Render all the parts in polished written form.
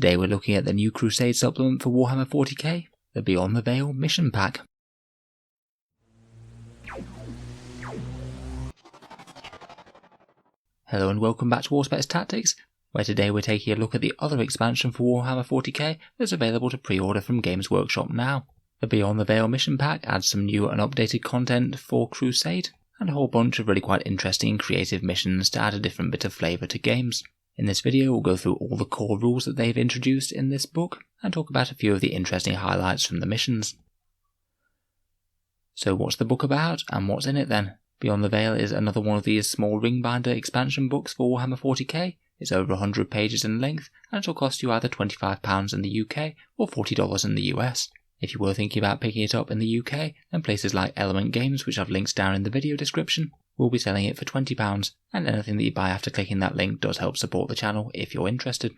Today we're looking at the new Crusade supplement for Warhammer 40K, the Beyond the Veil Mission Pack. Hello and welcome back to Auspex Tactics, where today we're taking a look at the other expansion for Warhammer 40K that's available to pre-order from Games Workshop now. The Beyond the Veil Mission Pack adds some new and updated content for Crusade, and a whole bunch of really quite interesting and creative missions to add a different bit of flavour to games. In this video we'll go through all the core rules that they've introduced in this book, and talk about a few of the interesting highlights from the missions. So what's the book about, and what's in it then? Beyond the Veil is another one of these small ringbinder expansion books for Warhammer 40k. It's over 100 pages in length, and it'll cost you either £25 in the UK or $40 in the US. If you were thinking about picking it up in the UK, then places like Element Games, which I've linked down in the video description, will be selling it for £20, and anything that you buy after clicking that link does help support the channel if you're interested.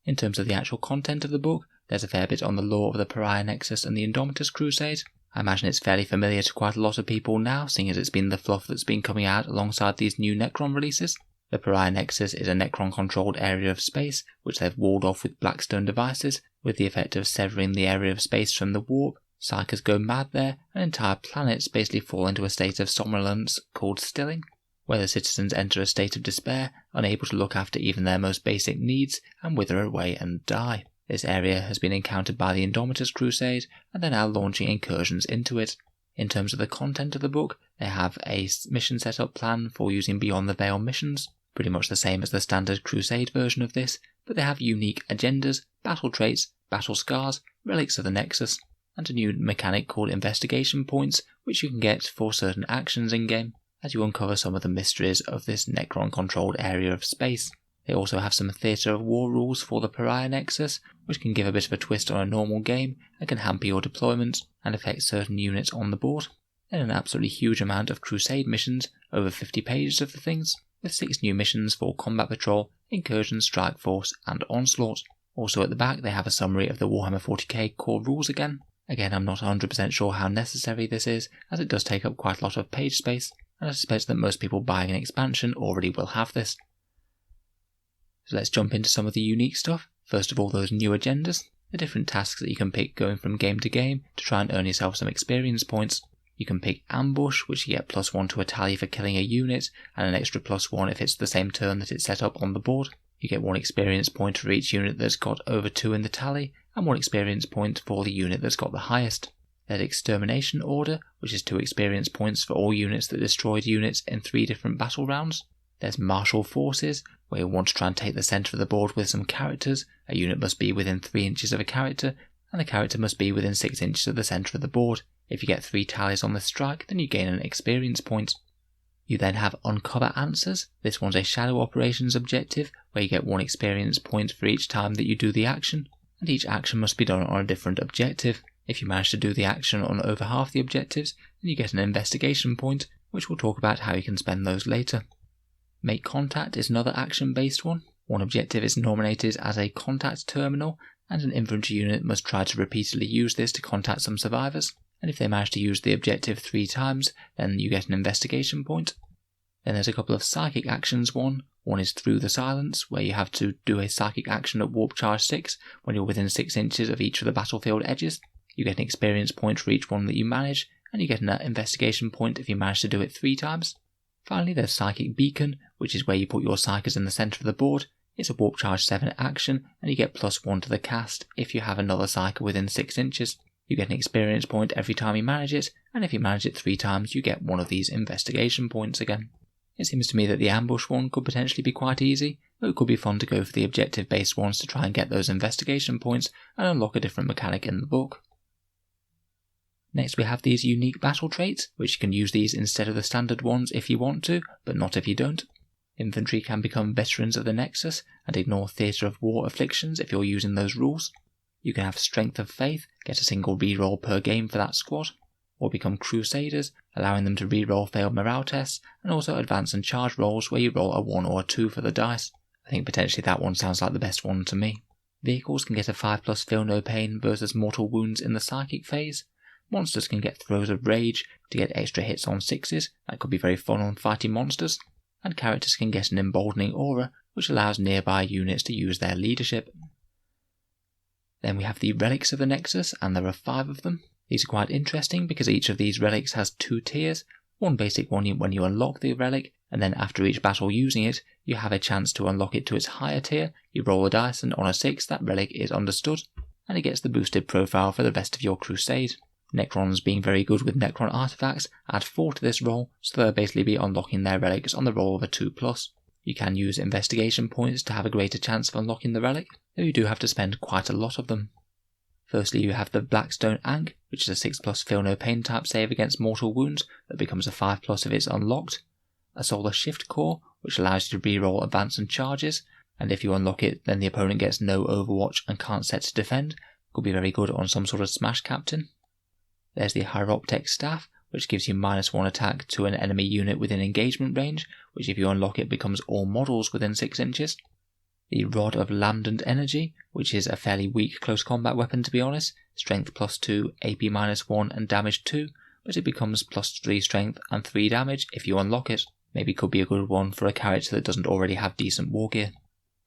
In terms of the actual content of the book, there's a fair bit on the lore of the Pariah Nexus and the Indomitus Crusade. I imagine it's fairly familiar to quite a lot of people now, seeing as it's been the fluff that's been coming out alongside these new Necron releases. The Pariah Nexus is a Necron-controlled area of space, which they've walled off with Blackstone devices, with the effect of severing the area of space from the warp. Psykers go mad there, and entire planets basically fall into a state of somnolence called stilling, where the citizens enter a state of despair, unable to look after even their most basic needs, and wither away and die. This area has been encountered by the Indomitus Crusade, and they're now launching incursions into it. In terms of the content of the book, they have a mission setup plan for using Beyond the Veil missions, pretty much the same as the standard Crusade version of this, but they have unique agendas, battle traits, battle scars, relics of the Nexus, and a new mechanic called investigation points, which you can get for certain actions in-game, as you uncover some of the mysteries of this Necron-controlled area of space. They also have some theatre of war rules for the Pariah Nexus, which can give a bit of a twist on a normal game and can hamper your deployment and affect certain units on the board. And an absolutely huge amount of Crusade missions, over 50 pages of the things, with 6 new missions for Combat Patrol, Incursion, Strike Force and Onslaught. Also at the back they have a summary of the Warhammer 40k core rules again. Again, I'm not 100% sure how necessary this is, as it does take up quite a lot of page space, and I suspect that most people buying an expansion already will have this. So let's jump into some of the unique stuff. First of all, those new agendas, the different tasks that you can pick going from game to game to try and earn yourself some experience points. You can pick Ambush, which you get +1 to a tally for killing a unit, and an extra +1 if it's the same turn that it's set up on the board. You get 1 experience point for each unit that's got over 2 in the tally, and 1 experience point for the unit that's got the highest. There's Extermination Order, which is 2 experience points for all units that destroyed units in 3 different battle rounds. There's Martial Forces, where you want to try and take the centre of the board with some characters. A unit must be within 3 inches of a character, and the character must be within 6 inches of the centre of the board. If you get 3 tallies on the strike, then you gain an experience point. You then have Uncover Answers. This one's a Shadow Operations objective, where you get 1 experience point for each time that you do the action, and each action must be done on a different objective. If you manage to do the action on over half the objectives, then you get an investigation point, which we'll talk about how you can spend those later. Make Contact is another action-based one. 1 objective is nominated as a contact terminal, and an infantry unit must try to repeatedly use this to contact some survivors, and if they manage to use the objective 3 times, then you get an investigation point. Then there's a couple of psychic actions. One is Through the Silence, where you have to do a psychic action at Warp Charge 6 when you're within 6 inches of each of the battlefield edges. You get an experience point for each one that you manage, and you get an investigation point if you manage to do it 3 times. Finally, there's Psychic Beacon, which is where you put your psychers in the centre of the board. It's a Warp Charge 7 action, and you get +1 to the cast if you have another psyker within 6 inches. You get an experience point every time you manage it, and if you manage it 3 times, you get 1 of these investigation points again. It seems to me that the Ambush one could potentially be quite easy, but it could be fun to go for the objective-based ones to try and get those investigation points and unlock a different mechanic in the book. Next we have these unique battle traits, which you can use these instead of the standard ones if you want to, but not if you don't. Infantry can become Veterans of the Nexus and ignore Theatre of War afflictions if you're using those rules. You can have Strength of Faith, get a single reroll per game for that squad, or become Crusaders, allowing them to reroll failed morale tests, and also Advance and Charge rolls where you roll a 1 or a 2 for the dice. I think potentially that one sounds like the best one to me. Vehicles can get a 5+ Feel No Pain versus Mortal Wounds in the Psychic phase. Monsters can get Throws of Rage to get extra hits on 6s, that could be very fun on fighting monsters, and characters can get an Emboldening Aura, which allows nearby units to use their leadership. Then we have the Relics of the Nexus, and there are 5 of them. These are quite interesting because each of these relics has 2 tiers. One basic one when you unlock the relic, and then after each battle using it, you have a chance to unlock it to its higher tier. You roll a dice, and on a 6 that relic is understood, and it gets the boosted profile for the rest of your Crusade. Necrons, being very good with Necron artifacts, add 4 to this roll, so they'll basically be unlocking their relics on the roll of a 2+. You can use investigation points to have a greater chance of unlocking the relic, though you do have to spend quite a lot of them. Firstly, you have the Blackstone Ankh, which is a 6+ Feel No Pain type save against mortal wounds that becomes a 5+ if it's unlocked. A Solar Shift Core, which allows you to reroll advance and charges, and if you unlock it, then the opponent gets no Overwatch and can't set to defend. Could be very good on some sort of Smash Captain. There's the Hieroptex Staff, which gives you -1 attack to an enemy unit within engagement range, which if you unlock it becomes all models within 6 inches. The Rod of Lambent Energy, which is a fairly weak close combat weapon to be honest, strength +2, AP -1 and damage 2, but it becomes +3 strength and 3 damage if you unlock it. Maybe could be a good one for a character that doesn't already have decent war gear.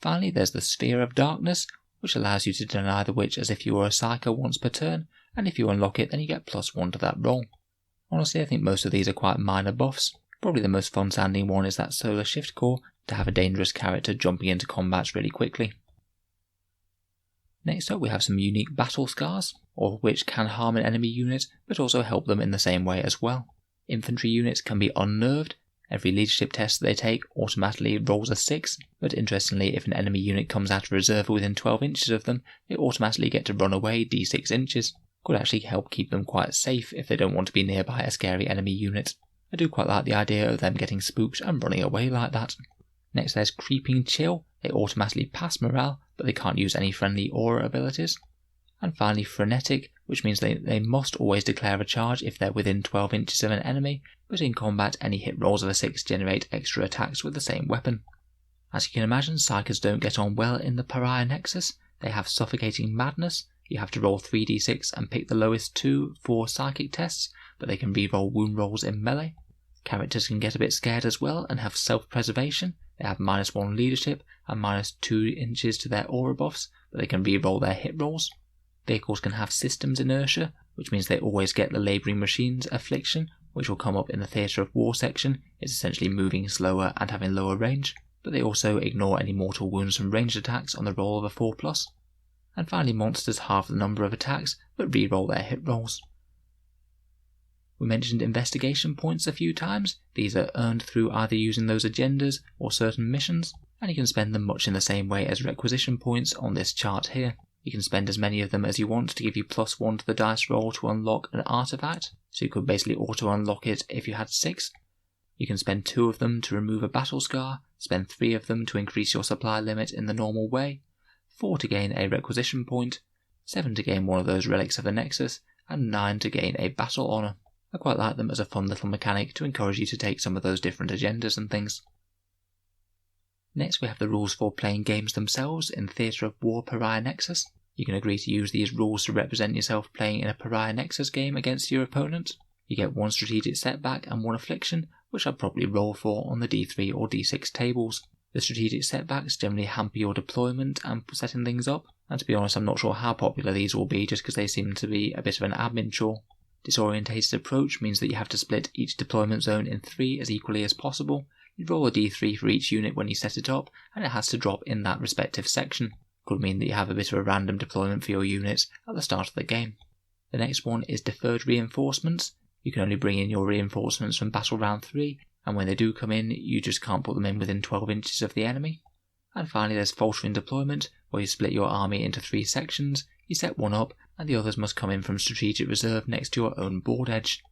Finally, there's the Sphere of Darkness, which allows you to deny the witch as if you were a Psyker once per turn, and if you unlock it then you get +1 to that roll. Honestly, I think most of these are quite minor buffs. Probably the most fun sounding one is that Solar Shift Core, to have a dangerous character jumping into combats really quickly. Next up we have some unique battle scars, all of which can harm an enemy unit, but also help them in the same way as well. Infantry units can be unnerved. Every leadership test that they take automatically rolls a 6, but interestingly if an enemy unit comes out of reserve within 12 inches of them, they automatically get to run away d6 inches. Could actually help keep them quite safe if they don't want to be nearby a scary enemy unit. I do quite like the idea of them getting spooked and running away like that. Next there's Creeping Chill. They automatically pass morale, but they can't use any friendly aura abilities. And finally Frenetic, which means they must always declare a charge if they're within 12 inches of an enemy, but in combat any hit rolls of a 6 generate extra attacks with the same weapon. As you can imagine, Psykers don't get on well in the Pariah Nexus. They have Suffocating Madness. You have to roll 3d6 and pick the lowest 2 for psychic tests, but they can reroll wound rolls in melee. Characters can get a bit scared as well and have self-preservation. They have -1 leadership and -2 inches to their aura buffs, but they can reroll their hit rolls. Vehicles can have systems inertia, which means they always get the labouring machines affliction, which will come up in the Theatre of War section. It's essentially moving slower and having lower range, but they also ignore any mortal wounds from ranged attacks on the roll of a 4+. And finally monsters halve the number of attacks, but reroll their hit rolls. We mentioned investigation points a few times. These are earned through either using those agendas or certain missions, and you can spend them much in the same way as requisition points on this chart here. You can spend as many of them as you want to give you +1 to the dice roll to unlock an artifact, so you could basically auto-unlock it if you had 6. You can spend 2 of them to remove a battle scar, spend 3 of them to increase your supply limit in the normal way, 4 to gain a requisition point, 7 to gain one of those Relics of the Nexus, and 9 to gain a battle honour. I quite like them as a fun little mechanic to encourage you to take some of those different agendas and things. Next we have the rules for playing games themselves in Theatre of War Pariah Nexus. You can agree to use these rules to represent yourself playing in a Pariah Nexus game against your opponent. You get 1 strategic setback and 1 affliction, which I'd probably roll for on the D3 or D6 tables. The strategic setbacks generally hamper your deployment and setting things up, and to be honest I'm not sure how popular these will be just because they seem to be a bit of an admin chore. Disorientated approach means that you have to split each deployment zone in 3 as equally as possible. You roll a d3 for each unit when you set it up, and it has to drop in that respective section. Could mean that you have a bit of a random deployment for your units at the start of the game. The next one is Deferred Reinforcements. You can only bring in your reinforcements from Battle Round 3, and when they do come in, you just can't put them in within 12 inches of the enemy. And finally there's Faltering Deployment, where you split your army into 3 sections, you set one up, and the others must come in from strategic reserve next to your own board edge.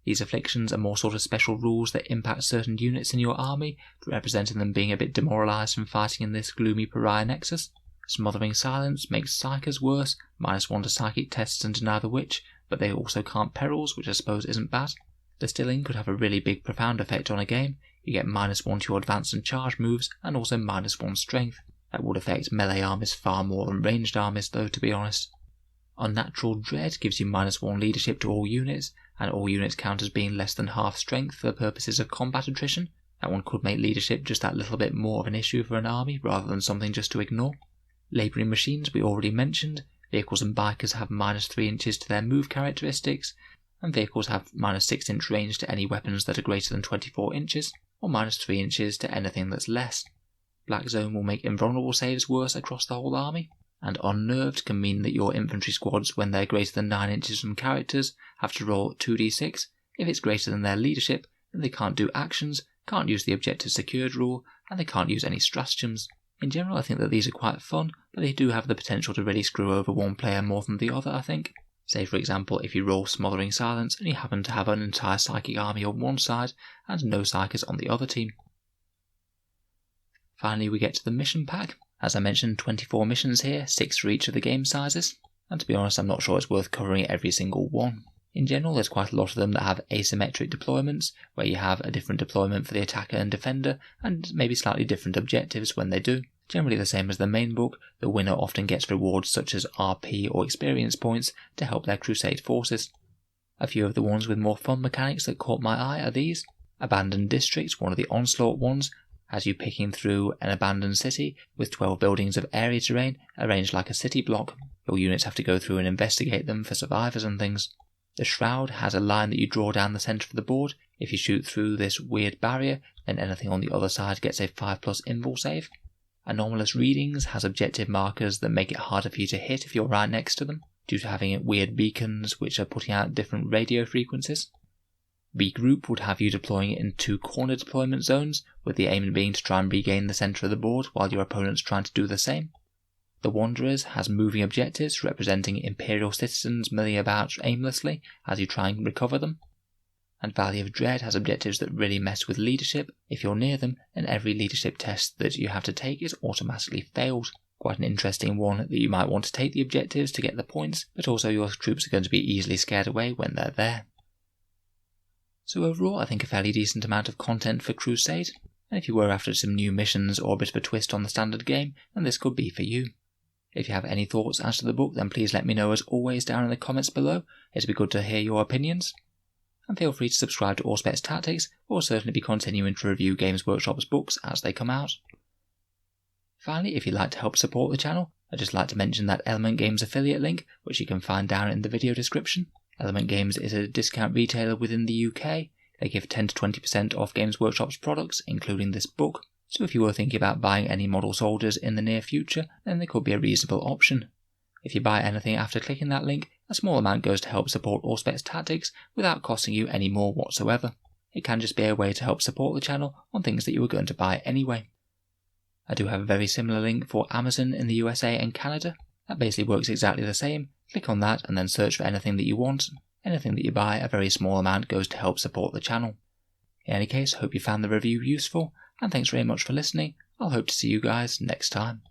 These afflictions are more sort of special rules that impact certain units in your army, representing them being a bit demoralised from fighting in this gloomy Pariah Nexus. Smothering Silence makes Psykers worse, -1 to psychic tests and deny the witch, but they also can't perils, which I suppose isn't bad. Distilling could have a really big profound effect on a game. You get -1 to your advance and charge moves, and also -1 strength. That would affect melee armies far more than ranged armies though, to be honest. Unnatural Dread gives you -1 leadership to all units, and all units count as being less than half strength for the purposes of combat attrition. That one could make leadership just that little bit more of an issue for an army, rather than something just to ignore. Labouring machines we already mentioned. Vehicles and bikers have -3 inches to their move characteristics, and vehicles have -6 inch range to any weapons that are greater than 24 inches, or -3 inches to anything that's less. Black Zone will make invulnerable saves worse across the whole army, and Unnerved can mean that your infantry squads, when they're greater than 9 inches from characters, have to roll 2d6. If it's greater than their leadership, then they can't do actions, can't use the objective secured rule, and they can't use any stratagems. In general, I think that these are quite fun, but they do have the potential to really screw over one player more than the other, I think. Say for example, if you roll Smothering Silence and you happen to have an entire psychic army on one side and no psychics on the other team. Finally, we get to the mission pack. As I mentioned, 24 missions here, 6 for each of the game sizes, and to be honest I'm not sure it's worth covering every single one. In general, there's quite a lot of them that have asymmetric deployments, where you have a different deployment for the attacker and defender, and maybe slightly different objectives when they do. Generally the same as the main book, the winner often gets rewards such as RP or experience points to help their Crusade forces. A few of the ones with more fun mechanics that caught my eye are these. Abandoned District, one of the Onslaught ones, has you picking through an abandoned city with 12 buildings of area terrain arranged like a city block. Your units have to go through and investigate them for survivors and things. The Shroud has a line that you draw down the centre of the board. If you shoot through this weird barrier, then anything on the other side gets a 5+ invul save. Anomalous Readings has objective markers that make it harder for you to hit if you're right next to them, due to having weird beacons which are putting out different radio frequencies. Regroup would have you deploying it in 2 corner deployment zones, with the aim being to try and regain the centre of the board while your opponent's trying to do the same. The Wanderers has moving objectives representing Imperial citizens milling about aimlessly as you try and recover them. And Valley of Dread has objectives that really mess with leadership. If you're near them, then every leadership test that you have to take is automatically failed. Quite an interesting one that you might want to take the objectives to get the points, but also your troops are going to be easily scared away when they're there. So overall, I think a fairly decent amount of content for Crusade, and if you were after some new missions or a bit of a twist on the standard game, then this could be for you. If you have any thoughts as to the book, then please let me know as always down in the comments below. It'd be good to hear your opinions. And feel free to subscribe to Auspex Tactics, we'll certainly be continuing to review Games Workshop's books as they come out. Finally, if you'd like to help support the channel, I'd just like to mention that Element Games affiliate link, which you can find down in the video description. Element Games is a discount retailer within the UK. They give 10 to 20% off Games Workshop's products, including this book. So if you were thinking about buying any model soldiers in the near future, then they could be a reasonable option. If you buy anything after clicking that link, a small amount goes to help support Auspex Tactics without costing you any more whatsoever. It can just be a way to help support the channel on things that you were going to buy anyway. I do have a very similar link for Amazon in the USA and Canada. That basically works exactly the same. Click on that and then search for anything that you want. Anything that you buy, a very small amount goes to help support the channel. In any case, hope you found the review useful, and thanks very much for listening. I'll hope to see you guys next time.